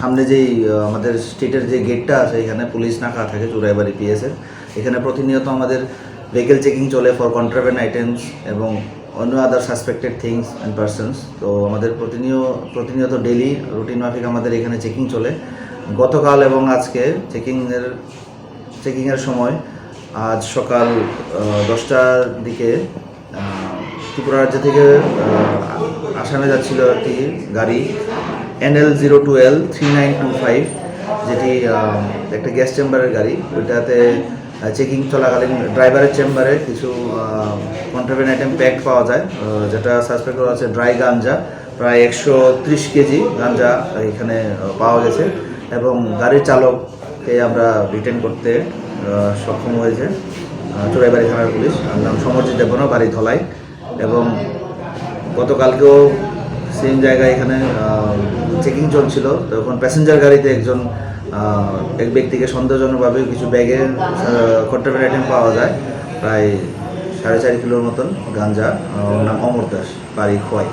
সামনে যেই আমাদের স্টেটের যে গেটটা আছে এখানে পুলিশ নাকা থাকে চুরাইবাড়ি পিএসের। এখানে প্রতিনিয়ত আমাদের ভেহিকেল চেকিং চলে ফর কন্ট্রাব্যান্ড আইটেমস এবং অন্য আদার সাসপেক্টেড থিংস অ্যান্ড পারসনস। তো আমাদের প্রতিনিয়ত ডেলি রুটিন মাফিক আমাদের এখানে চেকিং চলে। গতকাল এবং আজকে চেকিংয়ের সময় আজ সকাল 10টার দিকে ত্রিপুরা রাজ্য থেকে আসামে যাচ্ছিল একটি গাড়ি NL02L3925, যেটি একটা গ্যাস চেম্বারের গাড়ি। ওইটাতে চেকিং চলাকালীন ড্রাইভারের চেম্বারে কিছু কন্ট্রাব্যান্ড আইটেম প্যাক পাওয়া যায়, যেটা সাসপেক্ট করা হচ্ছে ড্রাই গাঞ্জা। প্রায় 130 কেজি গাঞ্জা এখানে পাওয়া গেছে এবং গাড়ির চালককে আমরা রিটেন করতে সক্ষম হয়েছে চুরাইবাড়ি থানার পুলিশ। নাম সমরজিৎ দেবনা, বাড়ি ধলাই। এবং গতকালকেও সেম জায়গায় এখানে চেকিং চলছিল, তখন প্যাসেঞ্জার গাড়িতে এক ব্যক্তিকে সন্দেহজনকভাবে কিছু ব্যাগে কন্ট্রাব্যান্ড আইটেম পাওয়া যায়, প্রায় 4.5 কিলোর মতন গাঞ্জা। নাম অমর দাস, বাড়ি খোয়াই।